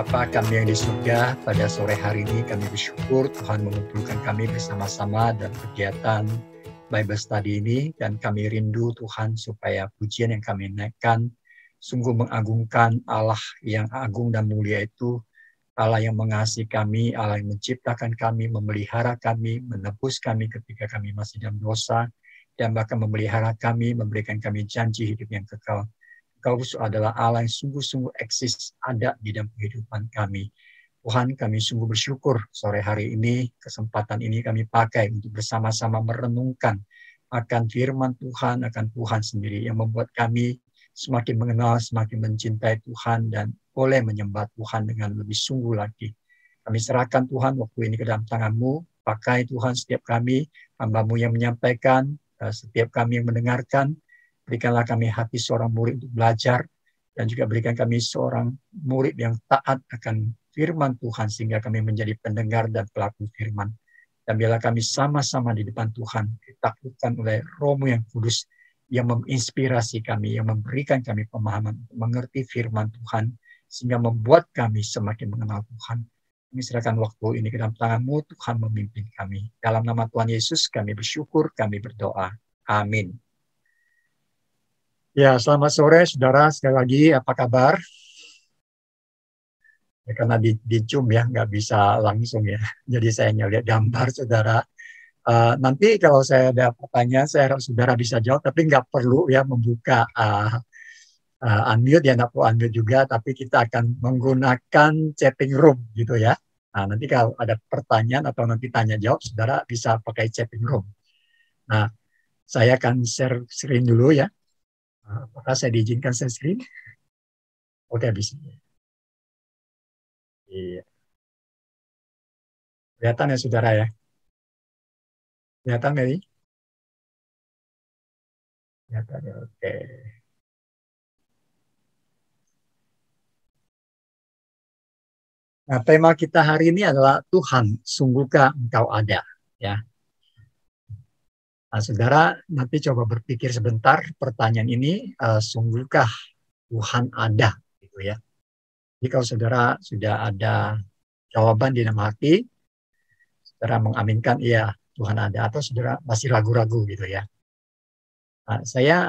Bapa kami yang di surga, pada sore hari ini kami bersyukur Tuhan mengumpulkan kami bersama-sama dalam kegiatan Bible Study ini, dan kami rindu Tuhan supaya pujian yang kami naikkan sungguh mengagungkan Allah yang agung dan mulia itu, Allah yang mengasihi kami, Allah yang menciptakan kami, memelihara kami, menebus kami ketika kami masih dalam dosa, dan bahkan memelihara kami, memberikan kami janji hidup yang kekal. Kau adalah Allah yang sungguh-sungguh eksis, ada di dalam kehidupan kami. Tuhan, kami sungguh bersyukur sore hari ini, kesempatan ini kami pakai untuk bersama-sama merenungkan akan firman Tuhan, akan Tuhan sendiri yang membuat kami semakin mengenal, semakin mencintai Tuhan, dan boleh menyembah Tuhan dengan lebih sungguh lagi. Kami serahkan Tuhan waktu ini ke dalam tangan-Mu. Pakai Tuhan setiap kami, hamba-Mu yang menyampaikan, setiap kami yang mendengarkan. Berikanlah kami hati seorang murid untuk belajar, dan juga berikan kami seorang murid yang taat akan firman Tuhan, sehingga kami menjadi pendengar dan pelaku firman. Dan biarlah kami sama-sama di depan Tuhan, ditaklukkan oleh Roh-Mu yang kudus, yang menginspirasi kami, yang memberikan kami pemahaman untuk mengerti firman Tuhan, sehingga membuat kami semakin mengenal Tuhan. Kami serahkan waktu ini ke dalam tangan-Mu, Tuhan memimpin kami. Dalam nama Tuhan Yesus kami bersyukur, kami berdoa. Amin. Ya, selamat sore saudara, sekali lagi apa kabar? Ya, karena di Zoom ya, nggak bisa langsung ya, jadi saya hanya lihat gambar saudara. Nanti kalau saya ada pertanyaan, saya harap saudara bisa jawab, tapi nggak perlu ya membuka unmute, ya nggak perlu unmute juga, tapi kita akan menggunakan chatting room gitu ya. Nah, nanti kalau ada pertanyaan atau nanti tanya jawab, saudara bisa pakai chatting room. Nah, saya akan share screen dulu ya. Apakah saya diizinkan share screen? Oke, bisa. Iya. Kelihatan ya saudara ya? Kelihatan Mary? Kelihatan ya, oke. Nah, tema kita hari ini adalah Tuhan, sungguhkah Engkau ada? Ya. Nah, saudara nanti coba berpikir sebentar pertanyaan ini, sungguhkah Tuhan ada? Gitu ya. Jadi kalau saudara sudah ada jawaban di dalam hati, saudara mengaminkan iya Tuhan ada, atau saudara masih ragu-ragu gitu ya. Nah, saya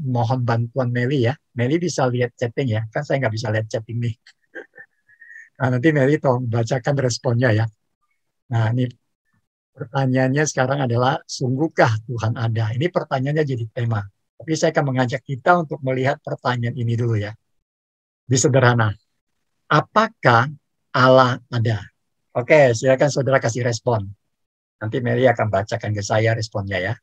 mohon bantuan Meli ya. Meli bisa lihat chatting ya, kan saya nggak bisa lihat chatting nih. Nah, nanti Meli tolong bacakan responnya ya. Nah, ini pertanyaannya sekarang adalah, sungguhkah Tuhan ada? Ini pertanyaannya jadi tema. Tapi saya akan mengajak kita untuk melihat pertanyaan ini dulu ya. Di sederhana. Apakah Allah ada? Oke, silakan saudara kasih respon. Nanti Meli akan bacakan ke saya responnya ya.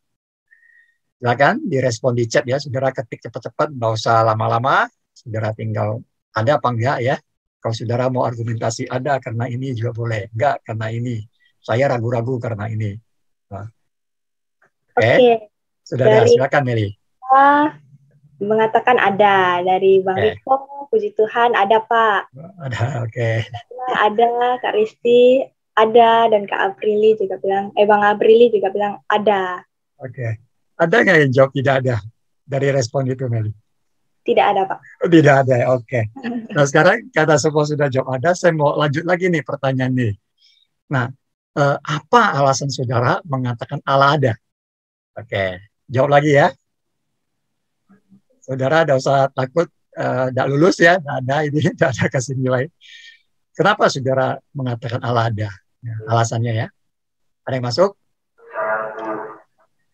Silakan direspon di chat ya. Saudara ketik cepat-cepat, nggak usah lama-lama. Saudara tinggal ada apa enggak ya. Kalau saudara mau argumentasi ada karena ini juga boleh. Enggak karena ini. Saya ragu-ragu karena ini. Nah, Oke, saudara dari silakan Meli. mengatakan ada, dari Bang Oke, Riko, puji Tuhan ada Pak, ada, oke. ada Kak Risti, ada, dan Kak Aprili juga bilang, Bang Aprili juga bilang ada. Oke. Ada nggak yang jawab tidak ada dari respon itu Meli? Tidak ada Pak. Oh, tidak ada, oke. Nah sekarang kata semua sudah jawab ada, saya mau lanjut lagi nih pertanyaan nih. Nah, apa alasan saudara mengatakan Allah ada? Oke, jawab lagi ya. Saudara tidak usah takut, tidak lulus ya, tidak ada ini, tidak ada kasih nilai. Kenapa saudara mengatakan Allah ada? Nah, alasannya ya. Ada yang masuk?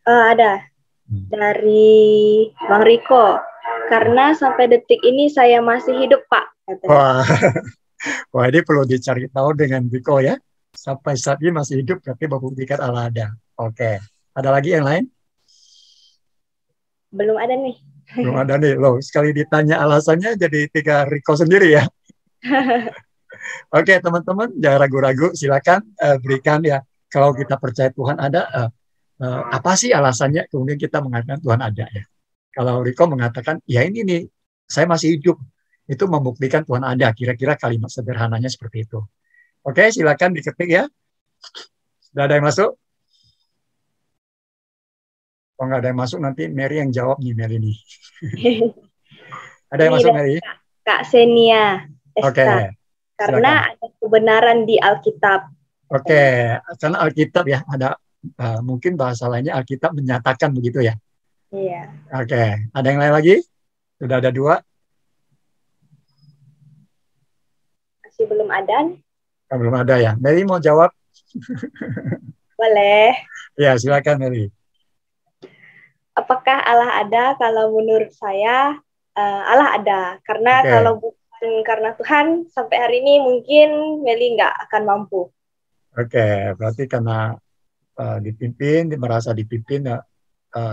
Ada, dari Bang Riko. Karena sampai detik ini saya masih hidup Pak. Wah, wah ini perlu dicari tahu dengan Biko ya. Sampai saat ini masih hidup, berarti membuktikan Allah ada. Oke, ada lagi yang lain? Belum ada nih. Belum ada nih, loh. Sekali ditanya alasannya jadi tiga Riko sendiri ya. Oke, teman-teman, jangan ragu-ragu. Silakan berikan ya. Kalau kita percaya Tuhan ada, apa sih alasannya? Kemudian kita mengatakan Tuhan ada ya. Kalau Riko mengatakan, ya ini nih, saya masih hidup. Itu membuktikan Tuhan ada. Kira-kira kalimat sederhananya seperti itu. Oke, silakan diketik ya. Sudah ada yang masuk? Kalau nggak ada yang masuk, nanti Mary yang jawab nih, Mary nih. Ada yang Ini masuk, dari Mary? Kak Senia Oke, Esta. Karena ada kebenaran di Alkitab. Oke, karena Alkitab ya, ada mungkin bahasa lainnya Alkitab menyatakan begitu ya. Iya. Oke, ada yang lain lagi? Sudah ada 2? Masih belum ada? Belum ada ya. Mary mau jawab? Boleh. Ya, silakan Mary. Apakah Allah ada? Kalau menurut saya, Allah ada. Karena kalau bukan karena Tuhan, sampai hari ini mungkin Meli nggak akan mampu. Oke, berarti karena dipimpin, merasa dipimpin,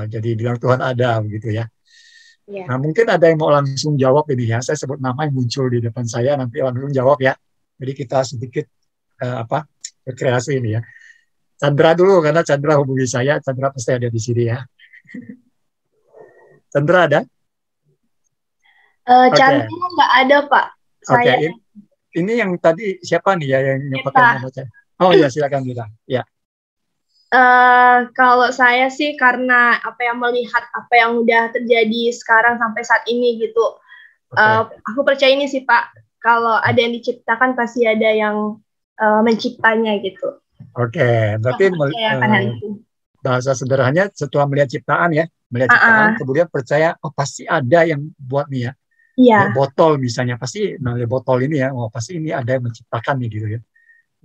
jadi bilang Tuhan ada, begitu ya. Yeah. Nah, mungkin ada yang mau langsung jawab ini ya. Saya sebut nama yang muncul di depan saya, nanti langsung jawab ya. Jadi kita sedikit berkreasi ini ya. Chandra dulu, karena Chandra hubungi saya. Chandra pasti ada di sini ya. Chandra ada? Chandra nggak ada, Pak. Saya. Ini yang tadi siapa nih ya yang pakai nama saya? Oh ya, silakan Mira. Ya. Kalau saya sih karena melihat apa yang udah terjadi sekarang sampai saat ini gitu. Aku percaya ini sih Pak. Kalau ada yang diciptakan pasti ada yang menciptanya gitu. Oke, berarti bahasa sederhananya setelah melihat ciptaan ya, ciptaan, kemudian percaya pasti ada yang buat nih ya. Iya. Botol misalnya pasti, botol ini ya, pasti ini ada yang menciptakan nih gitu ya.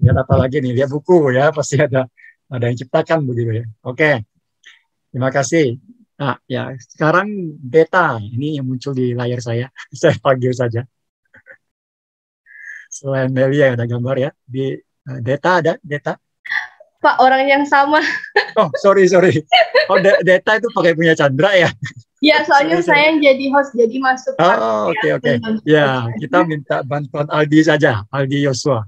Lihat apa lagi nih, lihat buku ya, pasti ada yang ciptakan begitu ya. Oke, terima kasih. Nah ya, sekarang Deta, ini yang muncul di layar saya. Saya panggil saja. Selain Melia ada gambar ya. Di Deta ada, Deta? Pak, orang yang sama. Oh, sorry. Oh, Deta itu pakai punya Chandra ya? Ya, soalnya saya yang jadi host, jadi masuk. Oh, oke. Ya, kita minta bantuan Aldi saja, Aldi Yosua.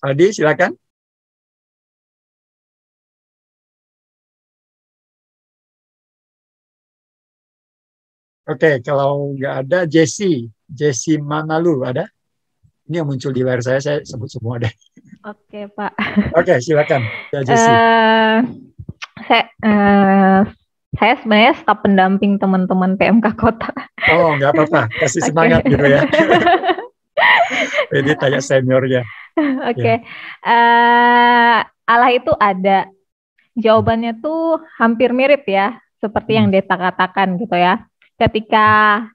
Aldi, silakan. Oke, kalau nggak ada, Jesse Manalu ada? Ini yang muncul di layar saya sebut semua deh. Oke, Pak. Oke, silakan. Ya, Jesse. Saya sebenarnya staf pendamping teman-teman PMK Kota. Oh, nggak apa-apa. Kasih semangat gitu ya. Jadi tanya seniornya. Oke. Allah itu ada. Jawabannya tuh hampir mirip ya, seperti yang Deta katakan gitu ya. Ketika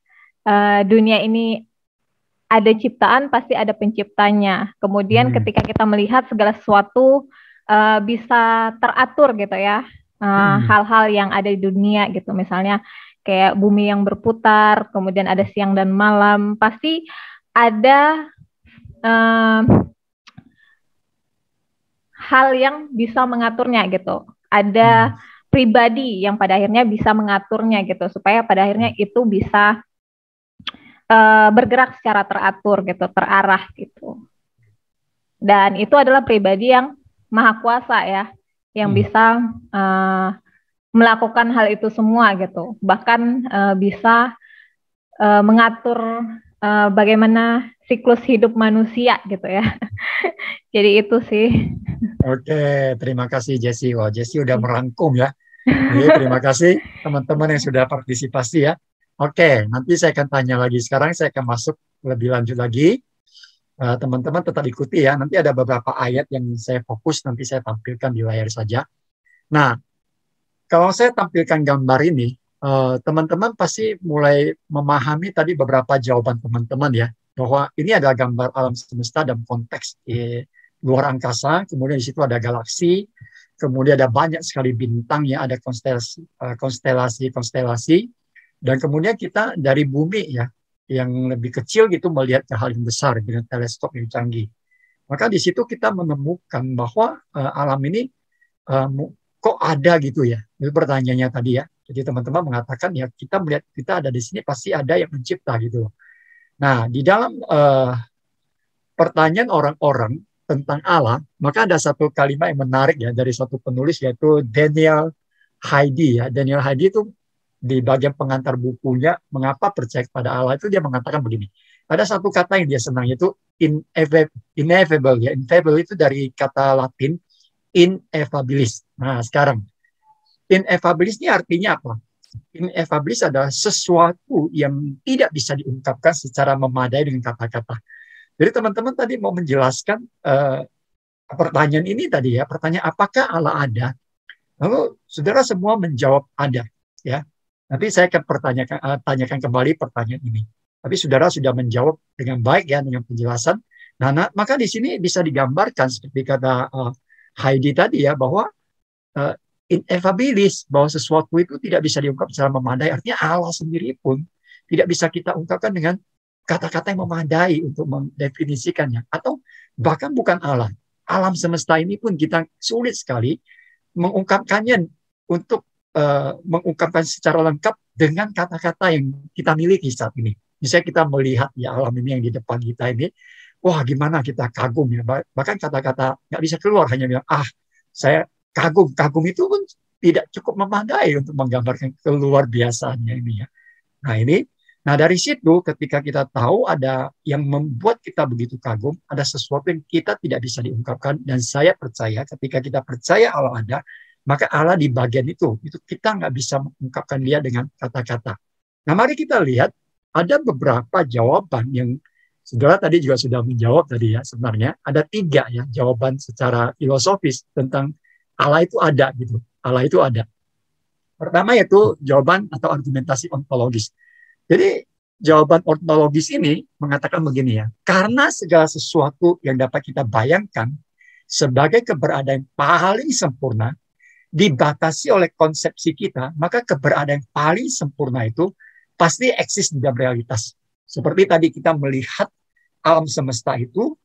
dunia ini ada ciptaan, pasti ada penciptanya. Kemudian ketika kita melihat segala sesuatu bisa teratur gitu ya, hal-hal yang ada di dunia gitu, misalnya kayak bumi yang berputar, kemudian ada siang dan malam, pasti ada hal yang bisa mengaturnya gitu. Ada pribadi yang pada akhirnya bisa mengaturnya gitu, supaya pada akhirnya itu bisa bergerak secara teratur gitu, terarah gitu. Dan itu adalah pribadi yang maha kuasa ya, yang bisa melakukan hal itu semua gitu. Bahkan bisa mengatur bagaimana siklus hidup manusia gitu ya. Jadi itu sih. Oke, terima kasih Jesse. Wah, Jesse udah merangkum ya. Jadi, terima kasih teman-teman yang sudah partisipasi ya. Oke, nanti saya akan tanya lagi. Sekarang saya akan masuk lebih lanjut lagi. Teman-teman tetap ikuti ya. Nanti ada beberapa ayat yang saya fokus, nanti saya tampilkan di layar saja. Nah, kalau saya tampilkan gambar ini, teman-teman pasti mulai memahami tadi beberapa jawaban teman-teman ya, bahwa ini adalah gambar alam semesta dalam konteks luar angkasa, kemudian di situ ada galaksi, kemudian ada banyak sekali bintang ya, ada konstelasi, dan kemudian kita dari bumi ya, yang lebih kecil gitu melihat ke hal yang besar dengan teleskop yang canggih. Maka di situ kita menemukan bahwa alam ini kok ada gitu ya. Itu pertanyaannya tadi ya. Jadi teman-teman mengatakan ya kita melihat kita ada di sini pasti ada yang mencipta gitu. Nah di dalam pertanyaan orang-orang tentang Allah, maka ada satu kalimat yang menarik ya dari satu penulis yaitu Daniel Heidi ya. Daniel Heidi itu di bagian pengantar bukunya Mengapa Percaya Kepada Allah itu dia mengatakan begini. Ada satu kata yang dia senang yaitu ineffable ya. Ineffable itu dari kata Latin ineffabilis. Nah, sekarang ineffabilis ini artinya apa? Ineffabilis adalah sesuatu yang tidak bisa diungkapkan secara memadai dengan kata-kata. Jadi teman-teman tadi mau menjelaskan pertanyaan ini tadi ya, pertanyaan apakah Allah ada? Lalu saudara semua menjawab ada, ya. Nanti saya akan tanyakan kembali pertanyaan ini. Tapi saudara sudah menjawab dengan baik ya, dengan penjelasan. Nah, maka di sini bisa digambarkan seperti kata Heidi tadi ya, bahwa ineffabilis, bahwa sesuatu itu tidak bisa diungkap secara memadai. Artinya Allah sendiri pun tidak bisa kita ungkapkan dengan kata-kata yang memadai untuk mendefinisikannya. Atau bahkan bukan Allah. Alam semesta ini pun kita sulit sekali mengungkapkannya untuk mengungkapkan secara lengkap dengan kata-kata yang kita miliki saat ini. Misalnya kita melihat ya alam ini yang di depan kita ini, wah gimana kita kagum ya. Bahkan kata-kata nggak bisa keluar, hanya bilang, saya kagum. Kagum itu pun tidak cukup memadai untuk menggambarkan keluar biasanya ini ya. Nah dari situ ketika kita tahu ada yang membuat kita begitu kagum, ada sesuatu yang kita tidak bisa diungkapkan, dan saya percaya ketika kita percaya Allah ada, maka Allah di bagian itu kita nggak bisa mengungkapkan dia dengan kata-kata. Nah mari kita lihat ada beberapa jawaban yang saudara tadi juga sudah menjawab tadi ya. Sebenarnya ada 3 ya jawaban secara filosofis tentang Allah itu ada gitu. Allah itu ada. Pertama yaitu jawaban atau argumentasi ontologis. Jadi jawaban ontologis ini mengatakan begini ya. Karena segala sesuatu yang dapat kita bayangkan sebagai keberadaan yang paling sempurna dibatasi oleh konsepsi kita, maka keberadaan yang paling sempurna itu pasti eksis di dalam realitas. Seperti tadi kita melihat alam semesta itu,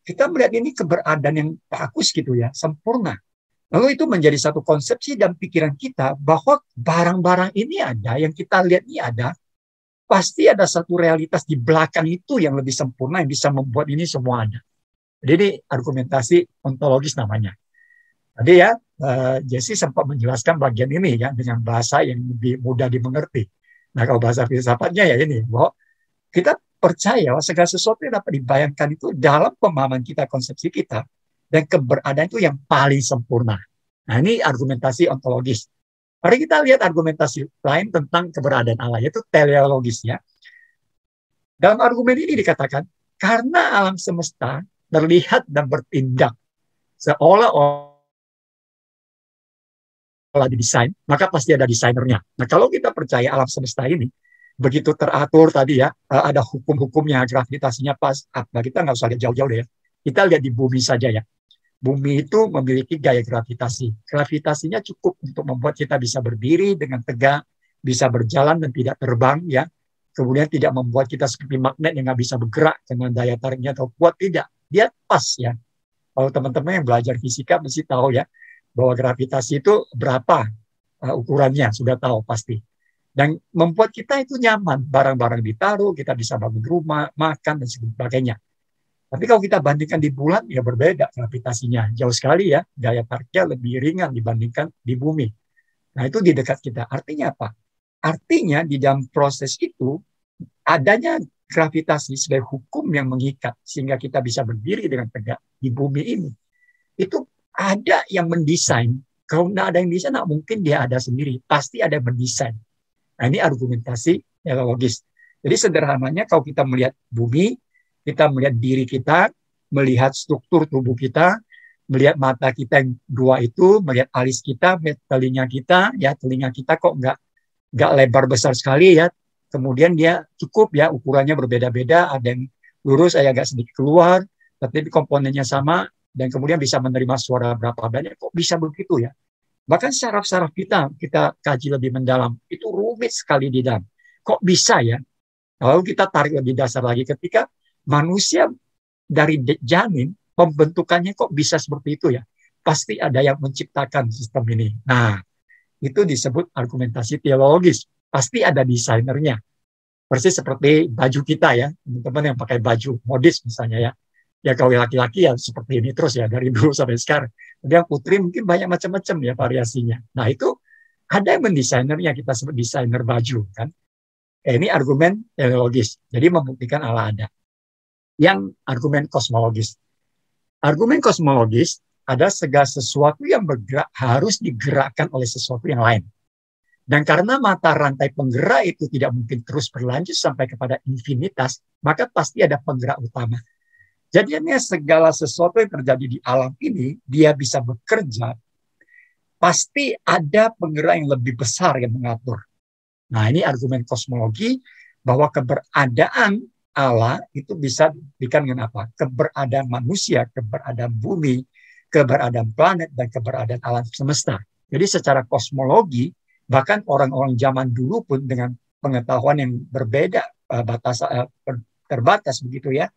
kita melihat ini keberadaan yang bagus gitu ya, sempurna. Lalu itu menjadi satu konsepsi dan pikiran kita bahwa barang-barang ini ada, yang kita lihat ini ada, pasti ada satu realitas di belakang itu yang lebih sempurna, yang bisa membuat ini semua ada. Jadi ini argumentasi ontologis namanya. Tadi ya, Jesse sempat menjelaskan bagian ini ya dengan bahasa yang lebih mudah dimengerti. Nah kalau bahasa filsafatnya ya ini, bahwa kita percaya bahwa segala sesuatu yang dapat dibayangkan itu dalam pemahaman kita, konsepsi kita, dan keberadaan itu yang paling sempurna. Nah ini argumentasi ontologis. Mari kita lihat argumentasi lain tentang keberadaan Allah, yaitu teleologis ya. Dalam argumen ini dikatakan, karena alam semesta terlihat dan bertindak seolah-olah didesain, maka pasti ada desainernya. Nah kalau kita percaya alam semesta ini begitu teratur tadi ya, ada hukum-hukumnya, gravitasinya pas, kita nggak usah lihat jauh-jauh deh ya. Kita lihat di bumi saja ya. Bumi itu memiliki gaya gravitasi. Gravitasinya cukup untuk membuat kita bisa berdiri dengan tegak, bisa berjalan dan tidak terbang ya. Kemudian tidak membuat kita seperti magnet yang nggak bisa bergerak dengan daya tariknya atau kuat, tidak. Dia pas ya. Kalau teman-teman yang belajar fisika mesti tahu ya, bahwa gravitasi itu berapa ukurannya, sudah tahu pasti. Dan membuat kita itu nyaman, barang-barang ditaruh, kita bisa bangun rumah, makan, dan sebagainya. Tapi kalau kita bandingkan di bulan, ya berbeda gravitasinya. Jauh sekali ya, gaya tariknya lebih ringan dibandingkan di bumi. Nah itu di dekat kita. Artinya apa? Artinya di dalam proses itu, adanya gravitasi sebagai hukum yang mengikat, sehingga kita bisa berdiri dengan tegak di bumi ini. Itu ada yang mendesain. Kalau nggak ada yang desain, nggak mungkin dia ada sendiri. Pasti ada yang mendesain. Nah ini argumentasi teleologis. Jadi sederhananya kalau kita melihat bumi, kita melihat diri kita, melihat struktur tubuh kita, melihat mata kita yang 2 itu, melihat alis kita, melihat telinga kita, ya telinga kita kok nggak lebar besar sekali ya. Kemudian dia cukup ya, ukurannya berbeda-beda, ada yang lurus, ada yang agak sedikit keluar, tapi komponennya sama, dan kemudian bisa menerima suara berapa banyak, kok bisa begitu ya. Bahkan saraf-saraf kita kaji lebih mendalam, itu rumit sekali di dalam. Kok bisa ya? Lalu kita tarik lebih dasar lagi, ketika manusia dari janin, pembentukannya kok bisa seperti itu ya? Pasti ada yang menciptakan sistem ini. Nah, itu disebut argumentasi teologis. Pasti ada desainernya. Persis seperti baju kita ya, teman-teman yang pakai baju modis misalnya ya. Ya kalau laki-laki ya seperti ini terus ya, dari dulu sampai sekarang. Jadi yang putri mungkin banyak macam-macam ya variasinya. Nah itu ada yang mendesainernya, kita sebut desainer baju kan. Ini argumen teologis. Jadi membuktikan Allah ada. Yang argumen kosmologis. Argumen kosmologis ada segala sesuatu yang bergerak harus digerakkan oleh sesuatu yang lain. Dan karena mata rantai penggerak itu tidak mungkin terus berlanjut sampai kepada infinitas, maka pasti ada penggerak utama. Jadinya segala sesuatu yang terjadi di alam ini, dia bisa bekerja, pasti ada penggerak yang lebih besar yang mengatur. Nah, ini argumen kosmologi bahwa keberadaan Allah itu bisa diberikan dengan apa? Keberadaan manusia, keberadaan bumi, keberadaan planet, dan keberadaan alam semesta. Jadi secara kosmologi, bahkan orang-orang zaman dulu pun dengan pengetahuan yang berbeda, terbatas begitu ya,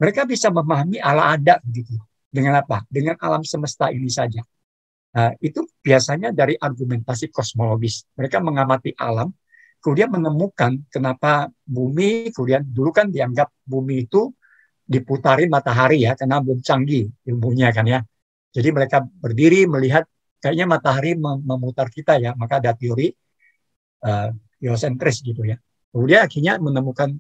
mereka bisa memahami Allah ada begitu. Dengan apa? Dengan alam semesta ini saja. Nah, itu biasanya dari argumentasi kosmologis. Mereka mengamati alam, kemudian menemukan kenapa bumi, kemudian dulu kan dianggap bumi itu diputarin matahari ya, karena belum canggih ilmunya kan ya. Jadi mereka berdiri melihat kayaknya matahari memutar kita ya, maka ada teori geosentris gitu ya. Kemudian akhirnya menemukan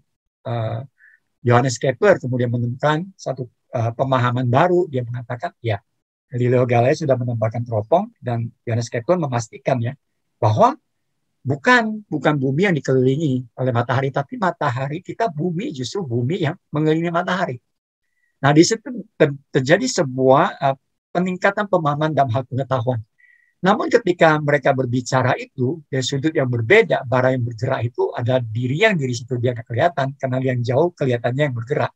Johannes Kepler, kemudian menemukan satu pemahaman baru, dia mengatakan ya, Galileo Galilei sudah menambahkan teropong dan Johannes Kepler memastikan ya bahwa bukan bumi yang dikelilingi oleh matahari, tapi matahari kita bumi, justru bumi yang mengelilingi matahari. Nah, di situ terjadi sebuah peningkatan pemahaman dalam hal pengetahuan. Namun ketika mereka berbicara itu dari sudut yang berbeda, bara yang bergerak itu ada diri situ dia nggak kelihatan, karena yang jauh kelihatannya yang bergerak.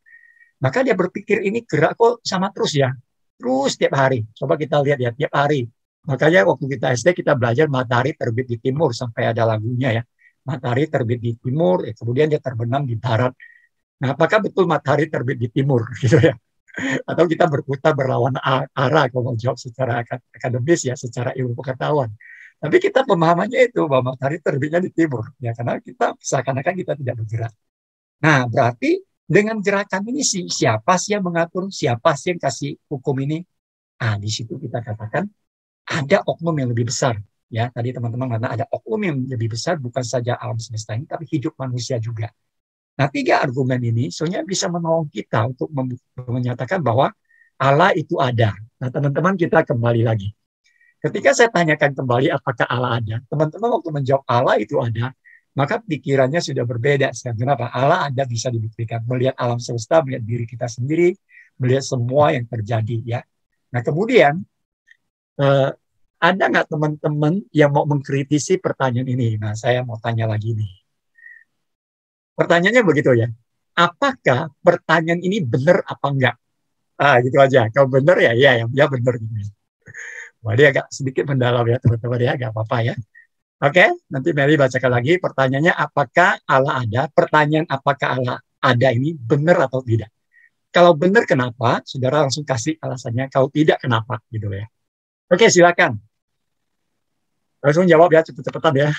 Maka dia berpikir ini gerak kok sama terus ya, terus tiap hari. Coba kita lihat ya, tiap hari. Makanya waktu kita SD kita belajar matahari terbit di timur, sampai ada lagunya ya. Matahari terbit di timur, kemudian dia terbenam di barat. Nah, apakah betul matahari terbit di timur gitu ya? Atau kita berputar berlawan arah kalau mau jawab secara akademis ya, secara ilmu pengetahuan. Tapi kita pemahamannya itu bahwa matahari terbitnya di timur ya, karena kita seakan-akan kita tidak bergerak. Nah, berarti dengan gerakan ini siapa sih yang mengatur, siapa sih yang kasih hukum ini? Ah, di situ kita katakan ada oknum yang lebih besar. Ya, tadi teman-teman katakan ada oknum yang lebih besar, bukan saja alam semesta ini, tapi hidup manusia juga. Nah, 3 argumen ini sebenarnya bisa menolong kita untuk menyatakan bahwa Allah itu ada. Nah, teman-teman, kita kembali lagi. Ketika saya tanyakan kembali apakah Allah ada, teman-teman waktu menjawab Allah itu ada, maka pikirannya sudah berbeda. Kenapa? Allah ada bisa dibuktikan. Melihat alam semesta, melihat diri kita sendiri, melihat semua yang terjadi. Ya. Nah, kemudian, ada nggak teman-teman yang mau mengkritisi pertanyaan ini? Nah, saya mau tanya lagi nih. Pertanyaannya begitu ya. Apakah pertanyaan ini benar apa enggak? Ah, gitu aja. Kalau benar ya, ya benar. Wah, dia agak sedikit mendalam ya, teman-teman ya, nggak apa-apa ya. Oke, nanti Mary bacakan lagi. Pertanyaannya, apakah Allah ada? Pertanyaan apakah Allah ada ini benar atau tidak? Kalau benar, kenapa? Saudara langsung kasih alasannya. Kalau tidak, kenapa? Gitu ya. Oke, silakan. Langsung jawab ya, cepet-cepetan ya.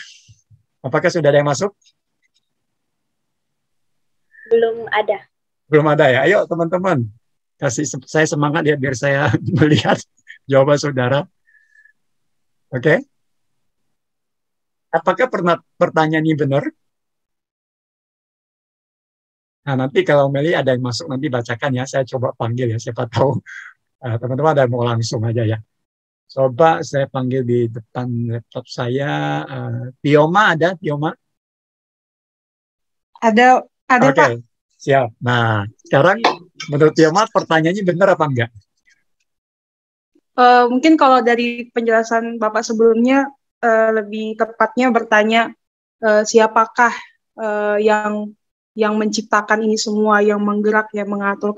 Apakah sudah ada yang masuk? Belum ada. Belum ada ya. Ayo teman-teman, kasih saya semangat ya biar saya melihat jawaban saudara. Oke. Apakah pertanyaan ini benar? Nah, nanti kalau Meli ada yang masuk nanti bacakan ya. Saya coba panggil ya, siapa tahu teman-teman ada yang mau langsung aja ya. Coba saya panggil di depan laptop saya. Tioma ada, Tioma? Ada Oke, Pak. siap. Nah, sekarang menurut Tioma pertanyaannya benar apa enggak? Mungkin kalau dari penjelasan Bapak sebelumnya lebih tepatnya bertanya siapakah yang menciptakan ini semua, yang menggerak, yang mengatur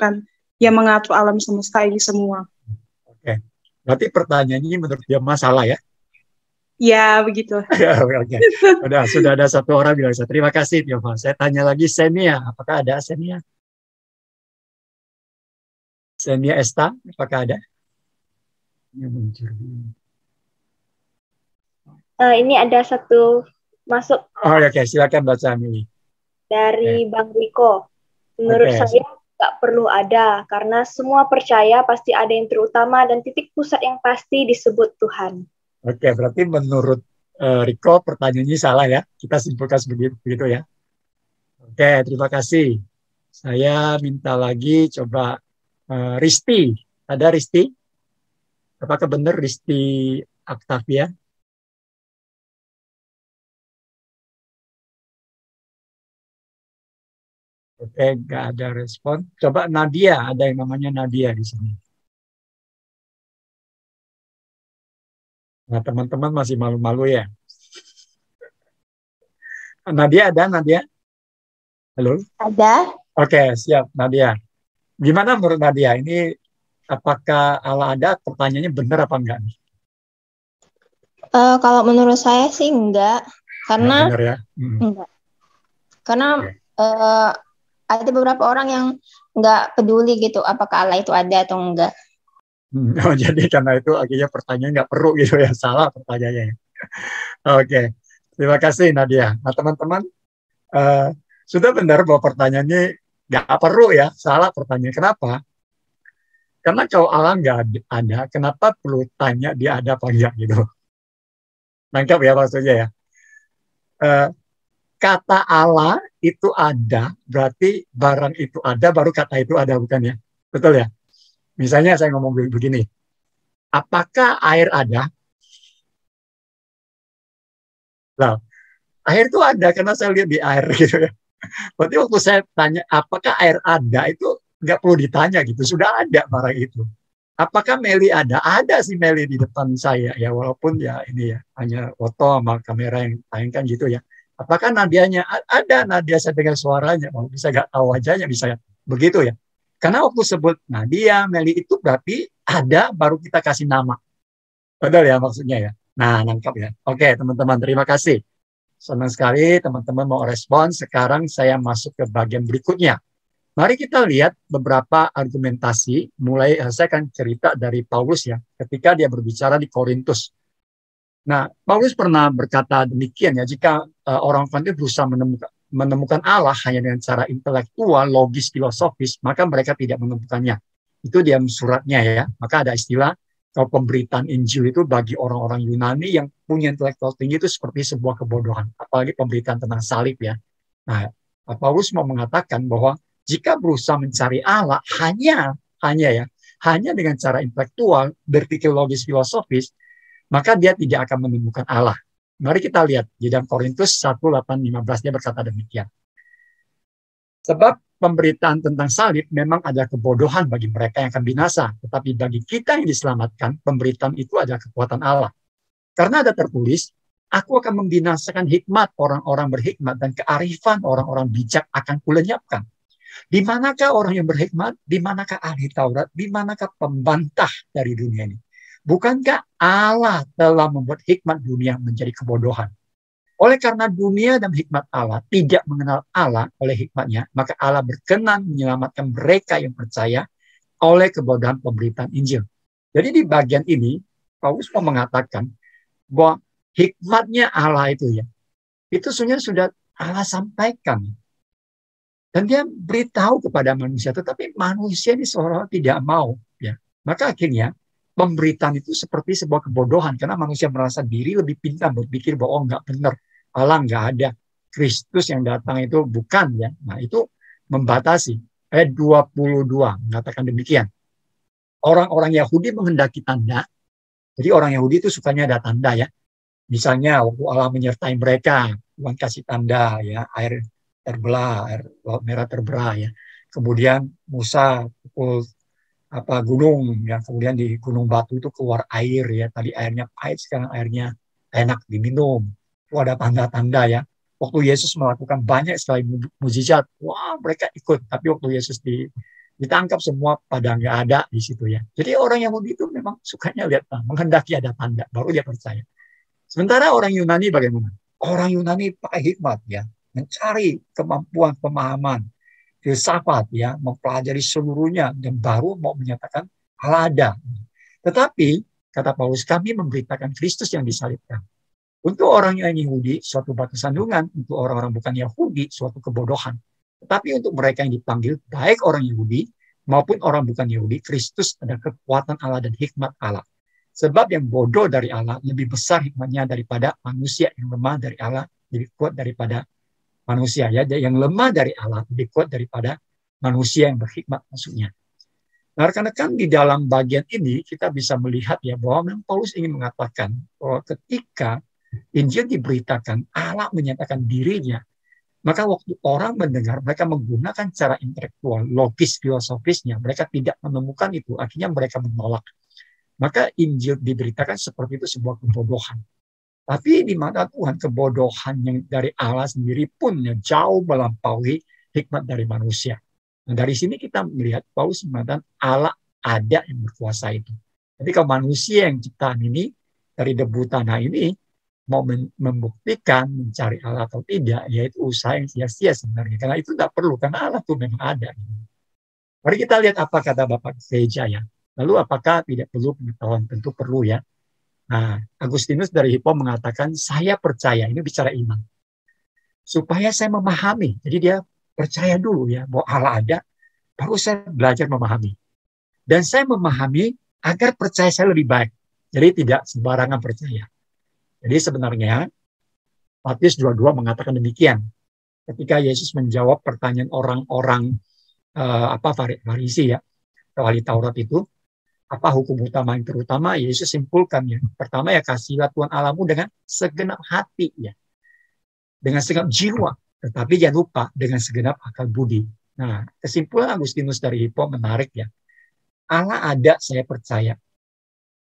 alam semesta ini semua. Oke. Berarti pertanyaannya menurut dia masalah ya? Ya, begitu. Oke. Sudah ada satu orang bilang, terima kasih Tioma. Saya tanya lagi Senia, apakah ada Senia? Senia Esta, apakah ada? Ini ada satu masuk. Oh, oke. Silakan baca Mili. Dari Bang Riko. Menurut saya nggak perlu ada, karena semua percaya pasti ada yang terutama dan titik pusat yang pasti disebut Tuhan. Oke, berarti menurut Riko pertanyaannya salah ya. Kita simpulkan begitu ya. Oke, terima kasih. Saya minta lagi coba Risti. Ada Risti? Apakah benar Risti Octavia? Oke, nggak ada respon. Coba Nadia, ada yang namanya Nadia di sini. Nah, teman-teman masih malu-malu ya. Nadia ada, Nadia? Halo? Ada. Oke, siap, Nadia. Gimana menurut Nadia? Ini apakah Allah ada? Pertanyaannya benar apa enggak? Kalau menurut saya sih enggak, karena benar ya. enggak. Karena Oke. Ada beberapa orang yang enggak peduli gitu apakah Allah itu ada atau enggak. Oh, jadi karena itu akhirnya pertanyaan nggak perlu gitu ya, salah pertanyaannya. Oke, terima kasih Nadia. Nah teman-teman, sudah benar bahwa pertanyaannya nggak perlu ya, salah pertanyaan. Kenapa? Karena kalau Allah nggak ada, kenapa perlu tanya dia ada apa enggak gitu? Nangkap ya maksudnya ya. Kata Allah itu ada, berarti barang itu ada, baru kata itu ada, bukan ya? Betul ya? Misalnya saya ngomong begini, apakah air ada? Nah, air itu ada karena saya lihat di air gitu ya. Berarti waktu saya tanya apakah air ada, itu nggak perlu ditanya gitu, sudah ada barang itu. Apakah Meli ada? Ada sih Meli di depan saya ya, walaupun ya ini ya hanya foto sama kamera yang tayangkan gitu ya. Apakah Nadianya? Ada, Nadia saya dengar suaranya, bisa nggak tahu wajahnya, bisa begitu ya. Karena waktu sebut Nadia, Meli itu berarti ada, baru kita kasih nama. Betul ya maksudnya ya. Nah, nangkap ya. Oke, teman-teman, terima kasih. Senang sekali teman-teman mau respon. Sekarang saya masuk ke bagian berikutnya. Mari kita lihat beberapa argumentasi. Mulai saya akan cerita dari Paulus ya, ketika dia berbicara di Korintus. Nah, Paulus pernah berkata demikian ya, jika orang Korintus berusaha menemukan Allah hanya dengan cara intelektual, logis, filosofis, maka mereka tidak menemukannya. Itu dia suratnya ya. Maka ada istilah kalau pemberitaan Injil itu bagi orang-orang Yunani yang punya intelektual tinggi itu seperti sebuah kebodohan. Apalagi pemberitaan tentang salib ya. Nah, Paulus mau mengatakan bahwa jika berusaha mencari Allah hanya dengan cara intelektual, berpikir logis, filosofis, maka dia tidak akan menemukan Allah. Mari kita lihat di dalam Korintus 1:8-15 dia berkata demikian. Sebab pemberitaan tentang salib memang adalah kebodohan bagi mereka yang akan binasa, tetapi bagi kita yang diselamatkan, pemberitaan itu adalah kekuatan Allah. Karena ada tertulis, aku akan membinasakan hikmat orang-orang berhikmat dan kearifan orang-orang bijak akan kulenyapkan. Di manakah orang yang berhikmat? Di manakah ahli Taurat? Di manakah pembantah dari dunia ini? Bukankah Allah telah membuat hikmat dunia menjadi kebodohan? Oleh karena dunia dan hikmat Allah tidak mengenal Allah oleh hikmatnya, maka Allah berkenan menyelamatkan mereka yang percaya oleh kebodohan pemberitaan Injil. Jadi di bagian ini, Paulus mau mengatakan bahwa hikmatnya Allah itu ya, itu sebenarnya sudah Allah sampaikan. Dan dia beritahu kepada manusia, tetapi manusia ini seolah-olah tidak mau. Ya. Maka akhirnya pemberitaan itu seperti sebuah kebodohan, karena manusia merasa diri lebih pintar, berpikir bahwa oh nggak benar, Allah nggak ada, Kristus yang datang itu bukan ya. Nah itu membatasi. Ayat 22 mengatakan demikian. Orang-orang Yahudi menghendaki tanda. Jadi orang Yahudi itu sukanya ada tanda ya. Misalnya waktu Allah menyertai mereka, Tuhan kasih tanda ya, air terbelah, air laut merah terbelah ya. Kemudian Musa pukul gunung ya, kemudian di gunung batu itu keluar air ya. Tadi airnya pahit, sekarang airnya enak diminum. Itu ada tanda-tanda ya. Waktu Yesus melakukan banyak sekali mujizat, wah mereka ikut. Tapi waktu Yesus ditangkap semua pada nggak ada di situ ya. Jadi orang Yahudi itu memang sukanya lihat, menghendaki ada tanda, baru dia percaya. Sementara orang Yunani bagaimana? Orang Yunani pakai hikmat ya, mencari kemampuan pemahaman, filsafat ya, mempelajari seluruhnya dan baru mau menyatakan Allah ada. Tetapi kata Paulus, kami memberitakan Kristus yang disalibkan. Untuk orang yang Yahudi suatu batu sandungan, untuk orang-orang bukan Yahudi suatu kebodohan. Tetapi untuk mereka yang dipanggil, baik orang Yahudi maupun orang bukan Yahudi, Kristus adalah kekuatan Allah dan hikmat Allah. Sebab yang bodoh dari Allah lebih besar hikmatnya daripada manusia, yang lemah dari Allah lebih kuat daripada manusia ya. Yang lemah dari Allah lebih kuat daripada manusia yang berhikmat maksudnya. Nah, rekan-rekan di dalam bagian ini kita bisa melihat ya bahwa memang Paulus ingin mengatakan bahwa ketika Injil diberitakan, Allah menyatakan dirinya Maka waktu orang mendengar, mereka menggunakan cara intelektual, logis, filosofisnya, mereka tidak menemukan itu, akhirnya mereka menolak. Maka Injil diberitakan seperti itu sebuah kebodohan. Tapi di mata Tuhan, kebodohan yang dari Allah sendiri pun yang jauh melampaui hikmat dari manusia. Nah, dari sini kita melihat Paulus mengatakan Allah ada yang berkuasa itu. Tapi kalau manusia yang ciptaan ini, dari debu tanah ini, mau membuktikan mencari Allah atau tidak, yaitu usaha yang sia-sia sebenarnya. Karena itu tidak perlu, karena Allah itu memang ada. Mari kita lihat apa kata Bapak Gereja ya. Lalu apakah tidak perlu pengetahuan? Tentu perlu ya. Nah, Agustinus dari Hippo mengatakan, saya percaya, ini bicara iman. Supaya saya memahami. Jadi dia percaya dulu ya, bahwa Allah ada, baru saya belajar memahami. Dan saya memahami agar percaya saya lebih baik. Jadi tidak sembarangan percaya. Jadi sebenarnya Matius 22 mengatakan demikian. Ketika Yesus menjawab pertanyaan orang-orang Farisi ya, ahli Taurat itu, apa hukum utama yang terutama? Yesus simpulkan ya. Pertama ya, kasihlah Tuhan Allahmu dengan segenap hati ya, dengan segenap jiwa. Tetapi jangan lupa dengan segenap akal budi. Nah, kesimpulan Agustinus dari Hippo menarik ya. Allah ada, saya percaya.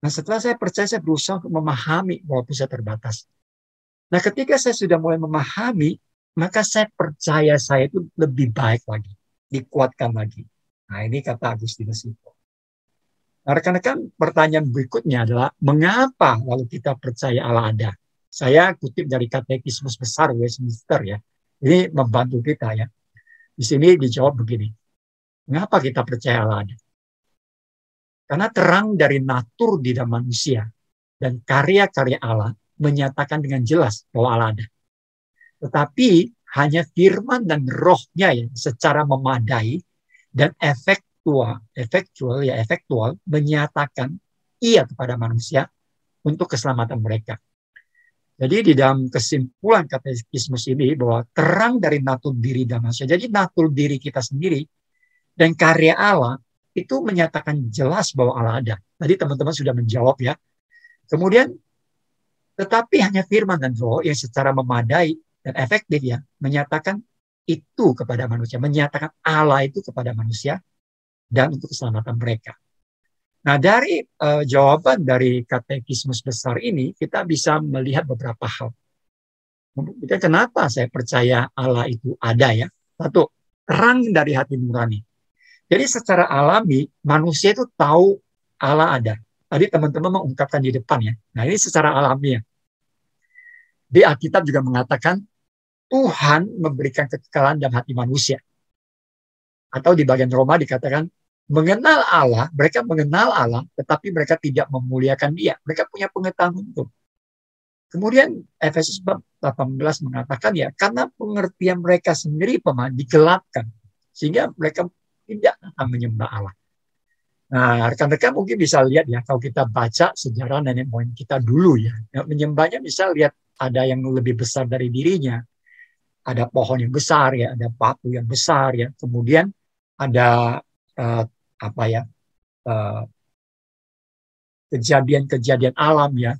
Nah, setelah saya percaya, saya berusaha untuk memahami walaupun saya terbatas. Nah, ketika saya sudah mulai memahami, maka saya percaya saya itu lebih baik lagi, dikuatkan lagi. Nah, ini kata Agustinus itu. Nah, rekan-rekan, pertanyaan berikutnya adalah, mengapa lalu kita percaya Allah ada? Saya kutip dari Katekismus Besar Westminster ya. Ini membantu kita ya. Di sini dijawab begini. Mengapa kita percaya Allah ada? Karena terang dari natur di dalam manusia dan karya-karya Allah menyatakan dengan jelas bahwa Allah ada. Tetapi hanya firman dan rohnya yang secara memadai dan efektual menyatakan ia kepada manusia untuk keselamatan mereka. Jadi di dalam kesimpulan katekismus ini bahwa terang dari natur diri dan manusia. Jadi natur diri kita sendiri dan karya Allah itu menyatakan jelas bahwa Allah ada. Tadi teman-teman sudah menjawab ya. Kemudian, tetapi hanya firman dan roh yang secara memadai dan efektif ya, menyatakan itu kepada manusia. Menyatakan Allah itu kepada manusia dan untuk keselamatan mereka. Nah, dari jawaban dari katekismus besar ini, kita bisa melihat beberapa hal. Kenapa saya percaya Allah itu ada ya? Satu, terang dari hati nurani. Jadi secara alami manusia itu tahu Allah ada. Tadi teman-teman mengungkapkan di depan ya. Nah, ini secara alami ya. Di Alkitab juga mengatakan Tuhan memberikan kekekalan dalam hati manusia. Atau di bagian Roma dikatakan mengenal Allah, mereka mengenal Allah tetapi mereka tidak memuliakan Dia. Mereka punya pengetahuan itu. Kemudian Efesus 18 mengatakan ya, karena pengertian mereka sendiri digelapkan sehingga mereka tidak akan menyembah Allah. Nah, rekan-rekan mungkin bisa lihat ya, kalau kita baca sejarah nenek moyang kita dulu ya, menyembahnya bisa lihat ada yang lebih besar dari dirinya, ada pohon yang besar ya, ada batu yang besar ya, kemudian ada kejadian-kejadian alam ya,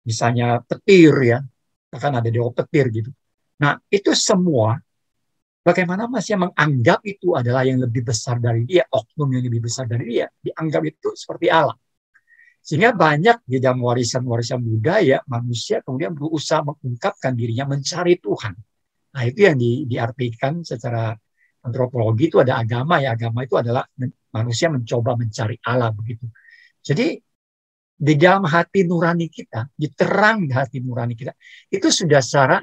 misalnya petir ya, bahkan ada dewa petir gitu. Nah, itu semua bagaimana masih menganggap itu adalah yang lebih besar dari dia, oknum yang lebih besar dari dia, dianggap itu seperti Allah. Sehingga banyak di dalam warisan-warisan budaya, manusia kemudian berusaha mengungkapkan dirinya mencari Tuhan. Nah, itu yang diartikan secara antropologi itu ada agama ya. Agama itu adalah manusia mencoba mencari Allah begitu. Jadi di dalam hati nurani kita, diterang di hati nurani kita, itu sudah secara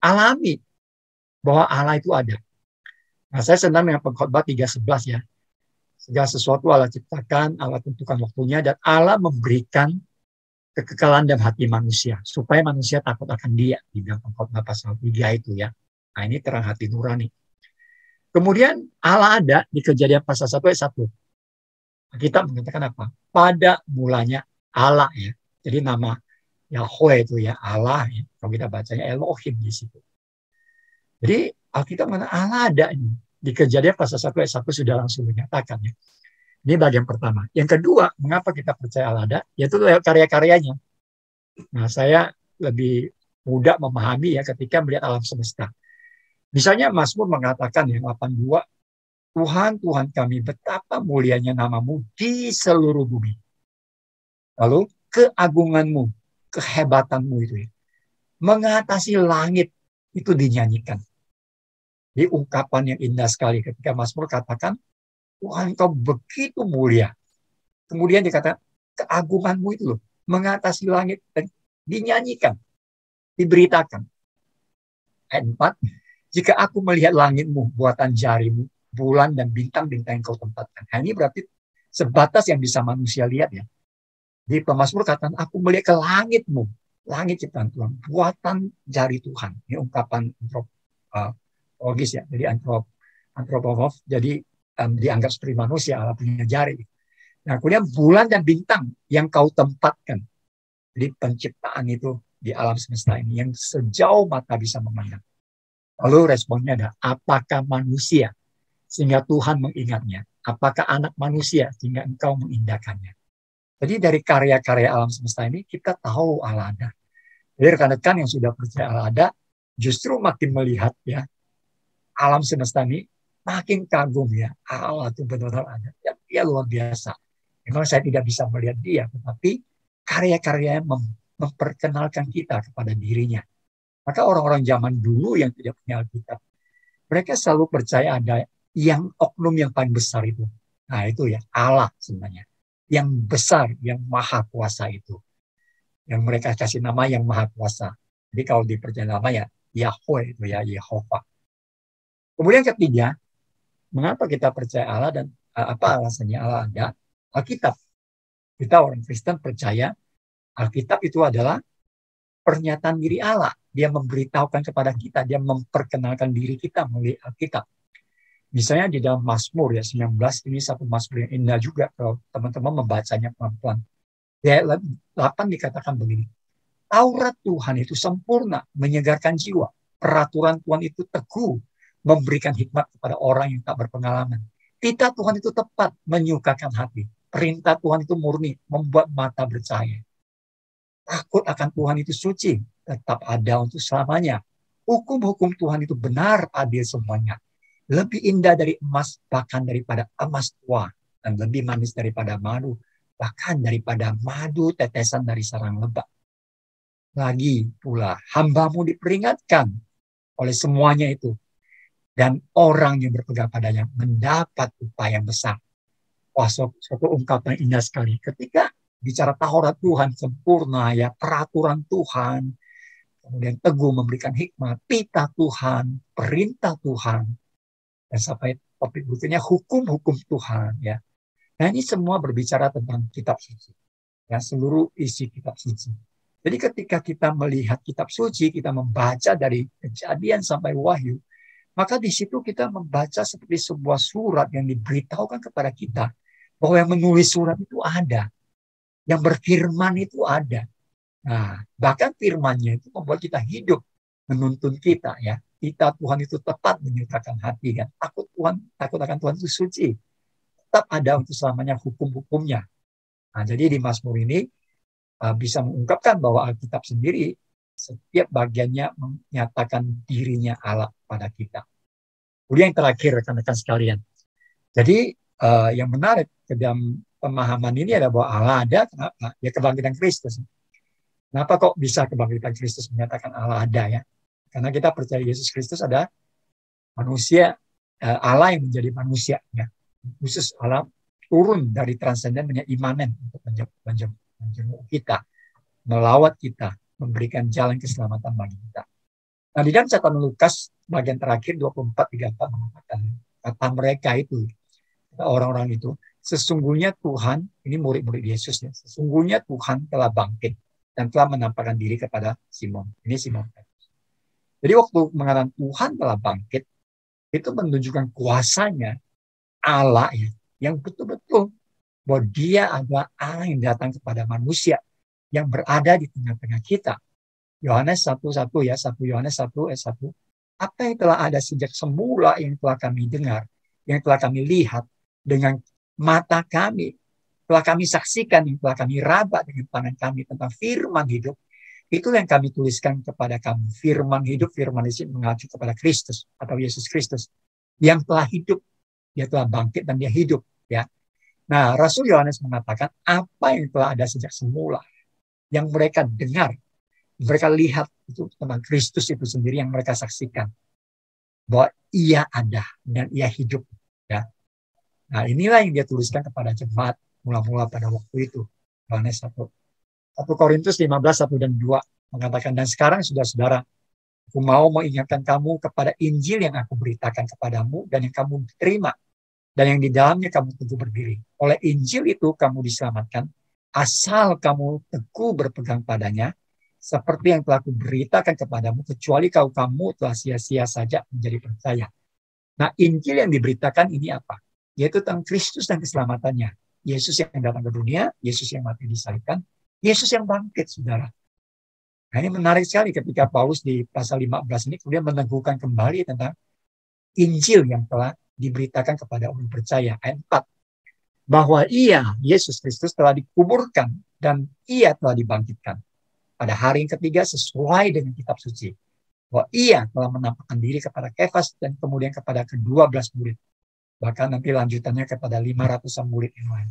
alami bahwa Allah itu ada. Nah, saya senang dengan Pengkhotbah 3:11 ya. Segala sesuatu Allah ciptakan, Allah tentukan waktunya, dan Allah memberikan kekekalan dalam hati manusia, supaya manusia takut akan Dia. Di dalam Pengkhotbah pasal 3 itu ya. Nah, ini terang hati nurani. Kemudian Allah ada di Kejadian pasal 1 ayat 1. Kita mengatakan apa? Pada mulanya Allah ya. Jadi nama Yahweh itu ya, Allah ya. Kalau kita bacanya Elohim di situ. Jadi Alkitab mengatakan Allah ada ini. Di Kejadian pasal 1 ayat 1 sudah langsung menyatakan ya. Ini bagian pertama. Yang kedua, mengapa kita percaya Allah ada? Yaitu lewat karya-karyanya. Nah, saya lebih mudah memahami ya ketika melihat alam semesta. Misalnya Mazmur mengatakan yang 82, Tuhan, Tuhan kami, betapa mulianya namamu di seluruh bumi. Lalu keagunganmu, kehebatanmu itu ya, mengatasi langit itu dinyanyikan. Di ungkapan yang indah sekali ketika Mazmur katakan, Tuhan kau begitu mulia. Kemudian dikatakan, keagunganmu itu loh, mengatasi langit dan dinyanyikan, diberitakan. Ayat 4, jika aku melihat langitmu, buatan jarimu, bulan dan bintang-bintang yang kau tempatkan. Nah, ini berarti sebatas yang bisa manusia lihat ya. Di pemazmur katakan, aku melihat ke langitmu, langit ciptaan Tuhan, buatan jari Tuhan. Ini ungkapan antropologis ya. Jadi antropomorf, jadi dianggap seperti manusia, Allah punya jari. Nah, kemudian bulan dan bintang yang kau tempatkan. Jadi penciptaan itu di alam semesta ini yang sejauh mata bisa memandang. Lalu responnya ada, apakah manusia sehingga Tuhan mengingatnya? Apakah anak manusia sehingga engkau mengindahkannya? Jadi dari karya-karya alam semesta ini kita tahu Allah ada. Jadi rekan-rekan yang sudah percaya Allah ada, justru makin melihat ya alam semesta ini makin kagum ya. Allah itu benar-benar ada. Ya, dia luar biasa. Memang saya tidak bisa melihat dia, tetapi karya-karyanya memperkenalkan kita kepada dirinya. Maka orang-orang zaman dulu yang tidak punya Alkitab, mereka selalu percaya ada yang oknum yang paling besar itu. Nah itu ya Allah sebenarnya. Yang besar, yang maha kuasa itu. Yang mereka kasih nama yang maha kuasa. Jadi kalau dipercaya namanya Yahweh itu ya, Yehova. Kemudian ketiga, mengapa kita percaya Allah dan apa alasannya Allah ada? Alkitab. Kita orang Kristen percaya Alkitab itu adalah pernyataan diri Allah. Dia memberitahukan kepada kita, dia memperkenalkan diri kita melalui Alkitab. Misalnya di dalam Mazmur ya 19, ini satu Mazmur yang indah juga kalau teman-teman membacanya pelan-pelan. Di ayat 8 dikatakan begini, Taurat Tuhan itu sempurna, menyegarkan jiwa. Peraturan Tuhan itu teguh, memberikan hikmat kepada orang yang tak berpengalaman. Titah Tuhan itu tepat, menyukakan hati. Perintah Tuhan itu murni, membuat mata bercahaya. Takut akan Tuhan itu suci, tetap ada untuk selamanya. Hukum-hukum Tuhan itu benar, adil semuanya. Lebih indah dari emas, bahkan daripada emas tua. Dan lebih manis daripada madu, bahkan daripada madu tetesan dari sarang lebah. Lagi pula, hambamu diperingatkan oleh semuanya itu. Dan orang yang berpegang padanya mendapat upaya yang besar. Wah, suatu ungkapan indah sekali. Ketika bicara Taurat Tuhan sempurna, ya peraturan Tuhan, kemudian teguh memberikan hikmat, titah Tuhan, perintah Tuhan, dan sampai topik berikutnya hukum-hukum Tuhan. Ya, nah ini semua berbicara tentang kitab suci. Ya, seluruh isi kitab suci. Jadi ketika kita melihat kitab suci, kita membaca dari Kejadian sampai Wahyu, maka di situ kita membaca seperti sebuah surat yang diberitahukan kepada kita bahwa yang menulis surat itu ada, yang berfirman itu ada. Nah, bahkan firman-Nya itu membuat kita hidup, menuntun kita ya. Kita Tuhan itu tepat menyertakan hati kan. Takut akan Tuhan itu suci. Tetap ada untuk selamanya hukum-hukumnya. Nah, jadi di Mazmur ini bisa mengungkapkan bahwa Alkitab sendiri setiap bagiannya menyatakan dirinya Allah pada kita. Kemudian yang terakhir rekan-rekan sekalian. Jadi yang menarik ke dalam pemahaman ini adalah bahwa Allah ada. Kenapa? Ya kebangkitan Kristus. Kenapa kok bisa kebangkitan Kristus menyatakan Allah ada ya? Karena kita percaya Yesus Kristus ada manusia, Allah yang menjadi manusia ya. Khusus Allah turun dari transenden menjadi imanen untuk menjenguk kita, melawat kita, memberikan jalan keselamatan bagi kita. Nah, di dalam catatan Lukas bagian terakhir 24-34 mengatakan kata mereka itu, orang-orang itu, sesungguhnya Tuhan, ini murid-murid Yesus ya, sesungguhnya Tuhan telah bangkit dan telah menampakkan diri kepada Simon. Ini Simon. Jadi waktu mengatakan Tuhan telah bangkit, itu menunjukkan kuasanya Allah ya, yang betul-betul bahwa dia adalah Allah yang datang kepada manusia, yang berada di tengah-tengah kita. Yohanes 1:1 ya, 1 Yohanes 1 ayat 1. Apa yang telah ada sejak semula yang telah kami dengar, yang telah kami lihat dengan mata kami, telah kami saksikan, yang telah kami raba dengan tangan kami tentang firman hidup, Itulah yang kami tuliskan kepada kamu. Firman hidup, firman isi mengacu kepada Kristus atau Yesus Kristus yang telah hidup. Dia telah bangkit dan dia hidup. Ya. Nah, Rasul Yohanes mengatakan apa yang telah ada sejak semula, yang mereka dengar, mereka lihat itu tentang Kristus itu sendiri yang mereka saksikan. Bahwa ia ada dan ia hidup. Ya. Nah, inilah yang dia tuliskan kepada jemaat mula-mula pada waktu itu. Yohanes 1 Korintus 15, 1 dan 2 mengatakan, dan sekarang saudara-saudara, aku mau mengingatkan kamu kepada Injil yang aku beritakan kepadamu dan yang kamu terima dan yang di dalamnya kamu teguh berdiri. Oleh Injil itu kamu diselamatkan asal kamu teguh berpegang padanya seperti yang telah kuberitakan kepadamu, kecuali kamu telah sia-sia saja menjadi percaya. Nah, Injil yang diberitakan ini apa? Yaitu tentang Kristus dan keselamatannya. Yesus yang datang ke dunia, Yesus yang mati disalibkan, Yesus yang bangkit, saudara. Nah, ini menarik sekali ketika Paulus di pasal 15 ini kemudian meneguhkan kembali tentang Injil yang telah diberitakan kepada orang percaya. Ayat 4. Bahwa ia, Yesus Kristus, telah dikuburkan dan ia telah dibangkitkan pada hari yang ketiga sesuai dengan kitab suci. Bahwa ia telah menampakkan diri kepada Kefas dan kemudian kepada ke-12 murid. Bahkan nanti lanjutannya kepada 500 murid yang lain.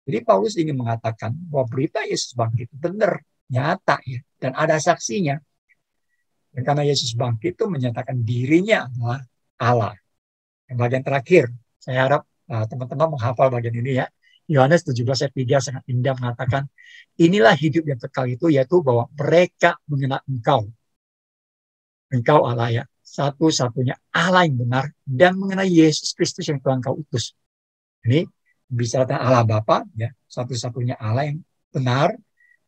Jadi Paulus ingin mengatakan bahwa berita Yesus bangkit benar, nyata ya, dan ada saksinya. Dan karena Yesus bangkit itu menyatakan dirinya adalah Allah. Yang bagian terakhir, saya harap teman-teman menghafal bagian ini ya. Yohanes 17 ayat 3 sangat indah mengatakan, inilah hidup yang kekal itu, yaitu bahwa mereka mengenal Engkau Allah ya, satu-satunya Allah yang benar, dan mengenai Yesus Kristus yang telah Engkau utus. Ini bisa Allah Bapa ya, satu-satunya Allah yang benar,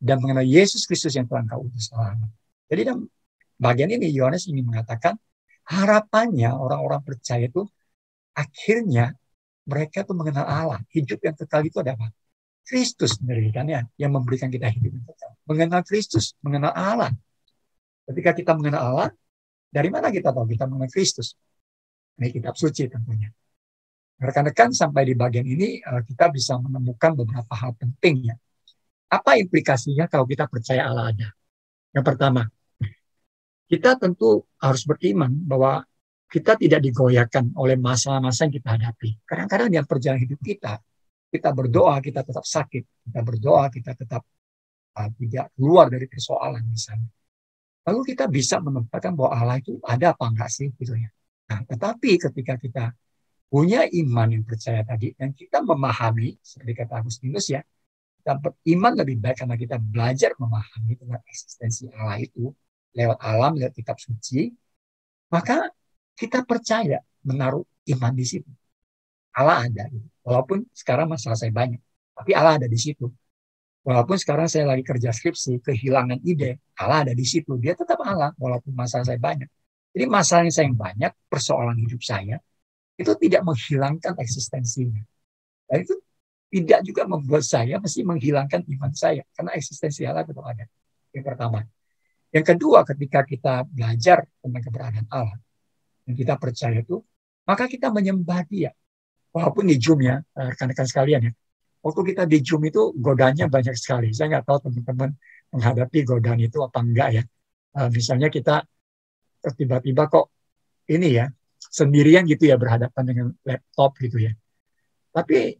dan mengenai Yesus Kristus yang telah Engkau utus. Jadi dalam bagian ini Yohanes ingin mengatakan harapannya orang-orang percaya itu akhirnya mereka itu mengenal Allah. Hidup yang kekal itu ada apa? Kristus sendiri kan ya, yang memberikan kita hidup yang kekal. Mengenal Kristus, mengenal Allah. Ketika kita mengenal Allah, dari mana kita tahu kita mengenal Kristus? Ini kitab suci tentunya. Rekan-rekan, sampai di bagian ini kita bisa menemukan beberapa hal penting ya. Apa implikasinya kalau kita percaya Allah ada? Yang pertama, kita tentu harus beriman bahwa kita tidak digoyahkan oleh masalah-masalah yang kita hadapi. Kadang-kadang dalam perjalanan hidup kita berdoa, kita tetap sakit. Kita berdoa, kita tetap tidak keluar dari persoalan misalnya. Lalu kita bisa menempatkan bahwa Allah itu ada apa enggak sih gitu ya. Nah, tetapi ketika kita punya iman yang percaya tadi, dan kita memahami, seperti kata Agustinus ya, kita beriman lebih baik karena kita belajar memahami tentang eksistensi Allah itu, lewat alam, lewat kitab suci, maka kita percaya menaruh iman di situ. Allah ada. Walaupun sekarang masalah saya banyak, tapi Allah ada di situ. Walaupun sekarang saya lagi kerja skripsi, kehilangan ide, Allah ada di situ. Dia tetap Allah, walaupun masalah saya banyak. Jadi masalahnya saya yang banyak, persoalan hidup saya, itu tidak menghilangkan eksistensinya. Dan itu tidak juga membuat saya mesti menghilangkan iman saya, karena eksistensi Allah tetap ada. Yang pertama. Yang kedua, ketika kita belajar tentang keberadaan Allah, dan kita percaya itu, maka kita menyembah Dia. Walaupun di Zoom ya, rekan-rekan sekalian ya, waktu kita di Zoom itu godanya banyak sekali. Saya nggak tahu teman-teman menghadapi godaan itu apa enggak ya. Misalnya kita tiba-tiba kok ini ya, sendirian gitu ya berhadapan dengan laptop gitu ya. Tapi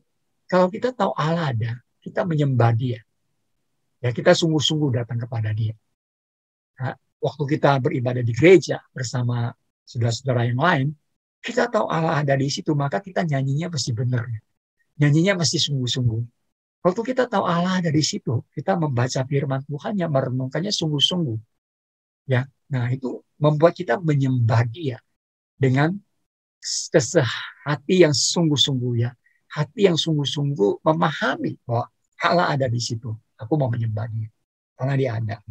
kalau kita tahu Allah ada, kita menyembah Dia. Ya kita sungguh-sungguh datang kepada Dia. Nah, waktu kita beribadah di gereja bersama saudara-saudara yang lain, kita tahu Allah ada di situ, maka kita nyanyinya mesti benar. Nyanyinya mesti sungguh-sungguh. Waktu kita tahu Allah ada di situ, kita membaca firman Tuhan yang merenungkannya sungguh-sungguh. Ya, nah itu membuat kita menyembah Dia dengan hati yang sungguh-sungguh ya. Hati yang sungguh-sungguh memahami bahwa Allah ada di situ. Aku mau menyembah Dia karena Dia ada.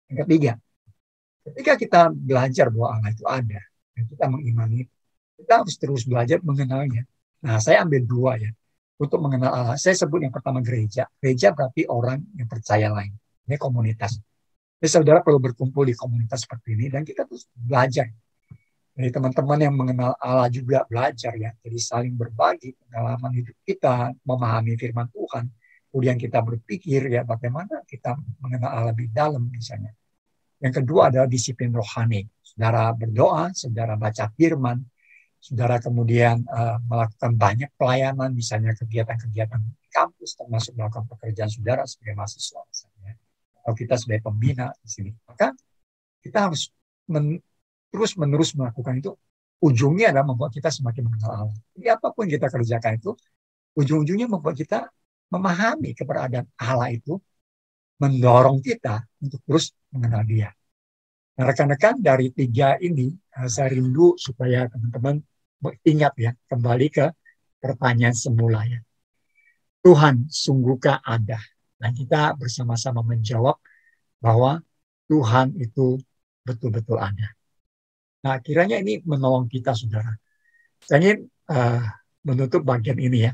Yang ketiga, ketika kita belajar bahwa Allah itu ada dan kita mengimani, kita harus terus belajar mengenalnya. Nah, saya ambil dua ya. Untuk mengenal Allah, saya sebut yang pertama gereja. Gereja berarti orang yang percaya lain. Ini komunitas. Jadi saudara perlu berkumpul di komunitas seperti ini dan kita terus belajar. Jadi teman-teman yang mengenal Allah juga belajar ya. Jadi saling berbagi pengalaman hidup kita, memahami firman Tuhan. Kemudian kita berpikir ya bagaimana kita mengenal Allah lebih dalam misalnya. Yang kedua adalah disiplin rohani. Saudara berdoa, saudara baca firman, saudara kemudian melakukan banyak pelayanan, misalnya kegiatan-kegiatan di kampus, termasuk melakukan pekerjaan saudara sebagai mahasiswa misalnya. Atau kita sebagai pembina di sini. Maka kita harus terus-menerus melakukan itu. Ujungnya adalah membuat kita semakin mengenal Allah. Jadi apapun kita kerjakan itu, ujung-ujungnya membuat kita memahami keberadaan Allah itu, mendorong kita untuk terus mengenal Dia. Nah, rekan-rekan, dari 3 ini, saya rindu supaya teman-teman ingat ya, kembali ke pertanyaan semula ya. Tuhan sungguhkah ada? Dan kita bersama-sama menjawab bahwa Tuhan itu betul-betul ada. Nah, kiranya ini menolong kita, saudara. Saya ingin menutup bagian ini ya.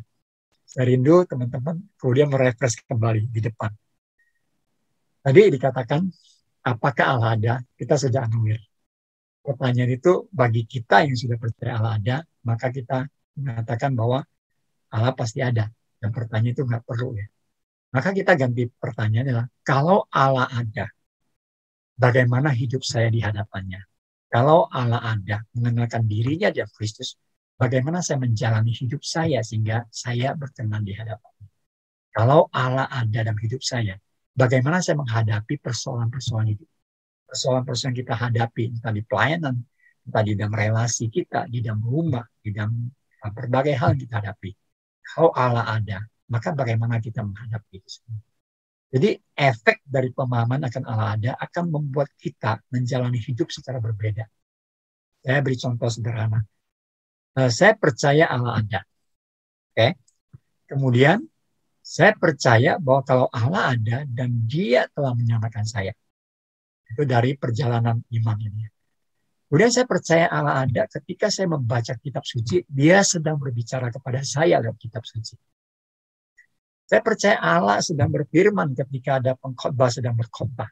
Saya rindu teman-teman kemudian merefresh kembali di depan. Tadi dikatakan, apakah Allah ada? Kita sudah anulir. Pertanyaan itu bagi kita yang sudah percaya Allah ada, maka kita mengatakan bahwa Allah pasti ada. Dan pertanyaan itu nggak perlu ya. Maka kita ganti pertanyaan adalah, kalau Allah ada, bagaimana hidup saya di hadapannya? Kalau Allah ada, mengenalkan dirinya di Kristus, bagaimana saya menjalani hidup saya sehingga saya berkenan di hadapannya? Kalau Allah ada dalam hidup saya, bagaimana saya menghadapi persoalan-persoalan hidup? Persoalan-persoalan kita hadapi, entah di pelayanan, entah di dalam relasi kita, di dalam rumah, di dalam berbagai hal yang kita hadapi. Kalau Allah ada, maka bagaimana kita menghadapi itu semua? Jadi efek dari pemahaman akan Allah ada akan membuat kita menjalani hidup secara berbeda. Saya beri contoh sederhana. Saya percaya Allah ada. Oke. Kemudian saya percaya bahwa kalau Allah ada dan Dia telah menyelamatkan saya. Itu dari perjalanan iman ini. Kemudian saya percaya Allah ada ketika saya membaca kitab suci, Dia sedang berbicara kepada saya lewat kitab suci. Saya percaya Allah sedang berfirman ketika ada pengkhotbah sedang berkhotbah.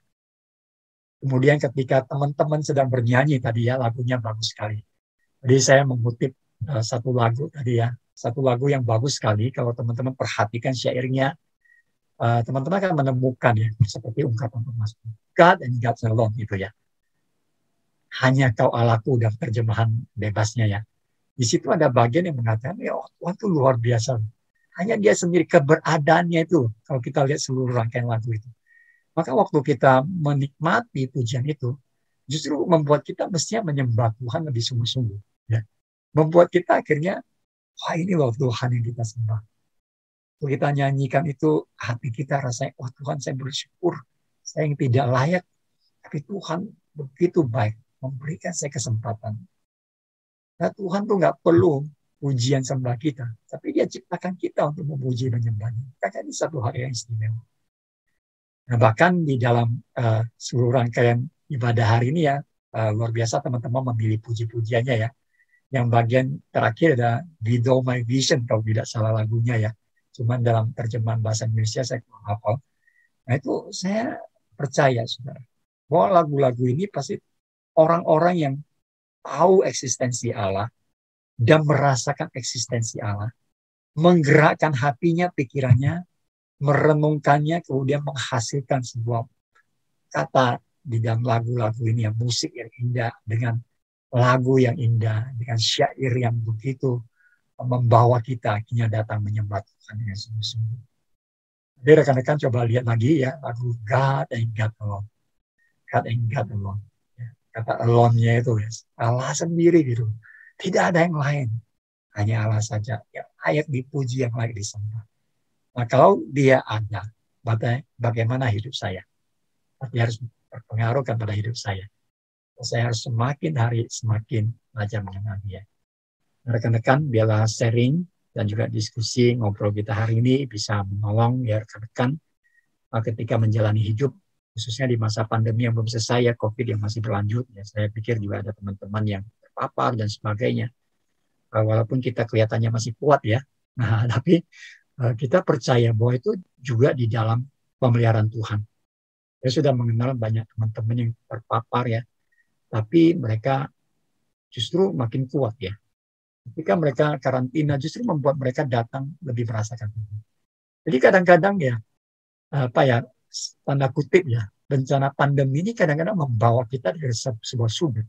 Kemudian ketika teman-teman sedang bernyanyi tadi ya, lagunya bagus sekali. Jadi saya mengutip satu lagu tadi ya, satu lagu yang bagus sekali. Kalau teman-teman perhatikan syairnya, teman-teman akan menemukan ya, seperti ungkapan Thomas, God and God alone gitu ya. Hanya Kau Allahku, dalam terjemahan bebasnya ya. Di situ ada bagian yang mengatakan, ya Tuhan itu luar biasa. Hanya Dia sendiri keberadaannya itu, kalau kita lihat seluruh rangkaian lagu itu. Maka waktu kita menikmati pujian itu, justru membuat kita mestinya menyembah Tuhan lebih sungguh-sungguh. Ya. Membuat kita akhirnya, wah ini loh Tuhan yang kita sembah. Waktu kita nyanyikan itu, hati kita rasanya, wah Tuhan saya bersyukur. Saya yang tidak layak, tapi Tuhan begitu baik, memberikan saya kesempatan. Nah Tuhan tuh nggak perlu pujian sembah kita, tapi Dia ciptakan kita untuk memuji dan menyembahnya. Karena ini satu hari yang istimewa. Nah, bahkan di dalam seluruh rangkaian ibadah hari ini ya, luar biasa teman-teman memilih puji-pujiannya ya. Yang bagian terakhir ada Video My Vision, kalau tidak salah lagunya ya. Cuman dalam terjemahan bahasa Indonesia saya kurang hafal. Nah itu saya percaya saudara, bahwa lagu-lagu ini pasti orang-orang yang tahu eksistensi Allah, dan merasakan eksistensi Allah, menggerakkan hatinya, pikirannya, merenungkannya, kemudian menghasilkan sebuah kata di dalam lagu-lagu ini, yang musik yang indah, dengan lagu yang indah, dengan syair yang begitu membawa kita akhirnya datang menyembah Tuhan dengan sungguh-sungguh. Jadi rekan-rekan coba lihat lagi ya, lagu God and God alone. God and God alone. Kata alone-nya itu ya, Allah sendiri gitu. Tidak ada yang lain. Hanya Allah saja yang layak dipuji, yang layak disembah. Nah kalau Dia ada, bagaimana hidup saya? Dia harus berpengaruh pada hidup saya. Saya harus semakin hari semakin belajar mengenal Dia. Rekan-rekan, biarlah sharing dan juga diskusi ngobrol kita hari ini bisa menolong ya rekan-rekan ketika menjalani hidup, khususnya di masa pandemi yang belum selesai ya, COVID yang masih berlanjut. Ya, saya pikir juga ada teman-teman yang terpapar dan sebagainya. Walaupun kita kelihatannya masih kuat ya, nah, tapi kita percaya bahwa itu juga di dalam pemeliharaan Tuhan. Saya sudah mengenal banyak teman-teman yang terpapar ya, tapi mereka justru makin kuat ya. Ketika mereka karantina justru membuat mereka datang lebih merasakan Tuhan. Jadi kadang-kadang ya, tanda kutip ya, bencana pandemi ini kadang-kadang membawa kita dari sebuah sudut.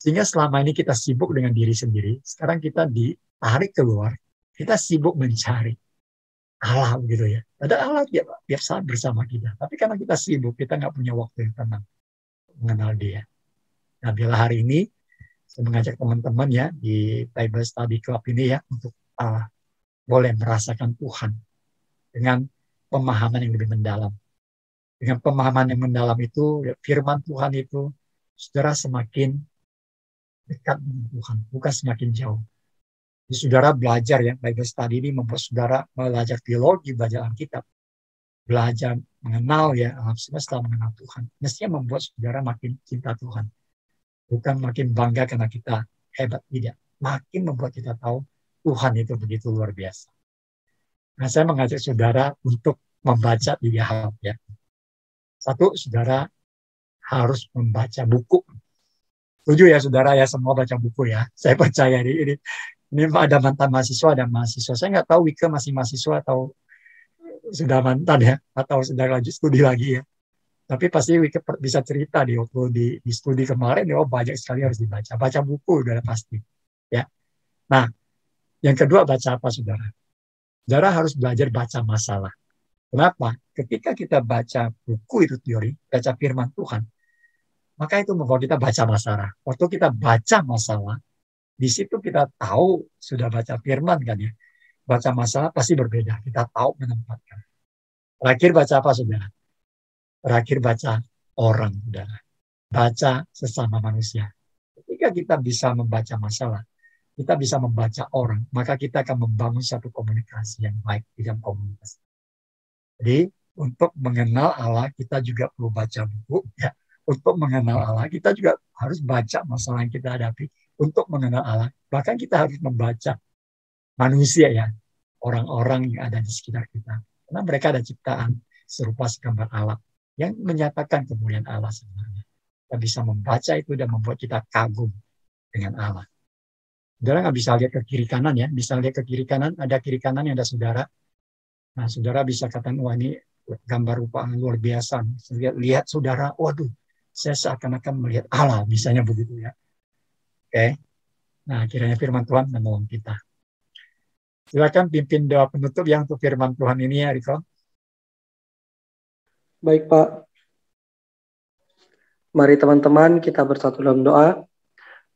Sehingga selama ini kita sibuk dengan diri sendiri, sekarang kita ditarik keluar, kita sibuk mencari Allah gitu ya. Ada Allah tiap saat bersama kita. Tapi karena kita sibuk, kita nggak punya waktu yang tenang mengenal Dia. Nah, bila hari ini saya mengajak teman-teman ya di Bible Study Club ini ya untuk boleh merasakan Tuhan dengan pemahaman yang lebih mendalam. Dengan pemahaman yang mendalam itu, ya, firman Tuhan itu, saudara semakin dekat dengan Tuhan, bukan semakin jauh. Jadi, saudara belajar ya, Bible Study ini membuat saudara belajar teologi, belajar Alkitab, belajar mengenal ya alam semesta, mengenal Tuhan. Mestinya membuat saudara makin cinta Tuhan. Bukan makin bangga karena kita hebat, tidak. Makin membuat kita tahu Tuhan itu begitu luar biasa. Nah, saya mengajak saudara untuk membaca 3 hal ya. Satu, saudara harus membaca buku. Setuju ya saudara ya, semua baca buku ya. Saya percaya ini ada mantan mahasiswa, ada mahasiswa. Saya nggak tahu Wika masih mahasiswa atau sudah mantan ya, atau sudah lanjut studi lagi ya. Tapi pasti Wika bisa cerita waktu di studi kemarin, banyak sekali harus dibaca. Baca buku udah pasti. Ya. Nah, yang kedua baca apa saudara? Saudara harus belajar baca masalah. Kenapa? Ketika kita baca buku itu teori, baca firman Tuhan, maka itu membawa kita baca masalah. Waktu kita baca masalah, di situ kita tahu sudah baca firman kan ya. Baca masalah pasti berbeda. Kita tahu menempatkan. Terakhir baca apa saudara? Terakhir baca orang saudara. Baca sesama manusia. Ketika kita bisa membaca masalah, kita bisa membaca orang, maka kita akan membangun satu komunikasi yang baik di dalam komunitas. Jadi untuk mengenal Allah kita juga perlu baca buku ya. Untuk mengenal Allah kita juga harus baca masalah yang kita hadapi. Untuk mengenal Allah bahkan kita harus membaca manusia ya, orang-orang yang ada di sekitar kita. Karena mereka ada ciptaan serupa segambar Allah yang menyatakan kemuliaan Allah sebenarnya. Kita bisa membaca itu dan membuat kita kagum dengan Allah. Saudara nggak bisa lihat ke kiri kanan ya, bisa lihat ke kiri kanan, ada kiri kanan yang ada saudara. Nah, saudara bisa katakan, wah ini gambar rupa luar biasa. Lihat saudara, waduh, saya seakan-akan melihat Allah, misalnya begitu ya. Oke, nah kiranya firman Tuhan menolong kita. Silakan pimpin doa penutup yang untuk firman Tuhan ini ya, Riko. Baik Pak. Mari teman-teman kita bersatu dalam doa.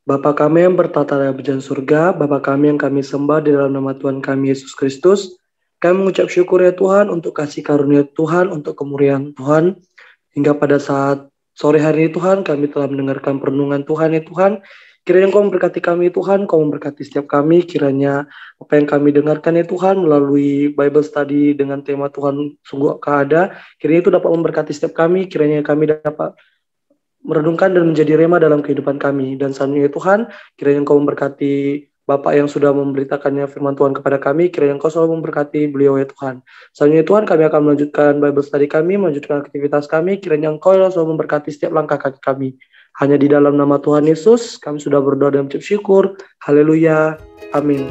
Bapa kami yang bertata di bujang surga, Bapa kami yang kami sembah di dalam nama Tuhan kami Yesus Kristus. Kami mengucap syukur ya Tuhan untuk kasih karunia Tuhan, untuk kemuliaan Tuhan. Hingga pada saat sore hari ini Tuhan, kami telah mendengarkan perenungan Tuhan ya Tuhan. Kiranya Engkau memberkati kami Tuhan, Engkau memberkati setiap kami. Kiranya apa yang kami dengarkan ya Tuhan melalui Bible Study dengan tema Tuhan sungguh ada. Kiranya itu dapat memberkati setiap kami. Kiranya kami dapat merenungkan dan menjadi rema dalam kehidupan kami. Dan selanjutnya Tuhan, kiranya Engkau memberkati Bapak yang sudah memberitakannya firman Tuhan kepada kami, kiranya Engkau selalu memberkati beliau ya Tuhan. Selanjutnya Tuhan, kami akan melanjutkan Bible Study kami, melanjutkan aktivitas kami, kiranya Engkau selalu memberkati setiap langkah kaki kami. Hanya di dalam nama Tuhan Yesus, kami sudah berdoa dan mengucap syukur. Haleluya. Amin.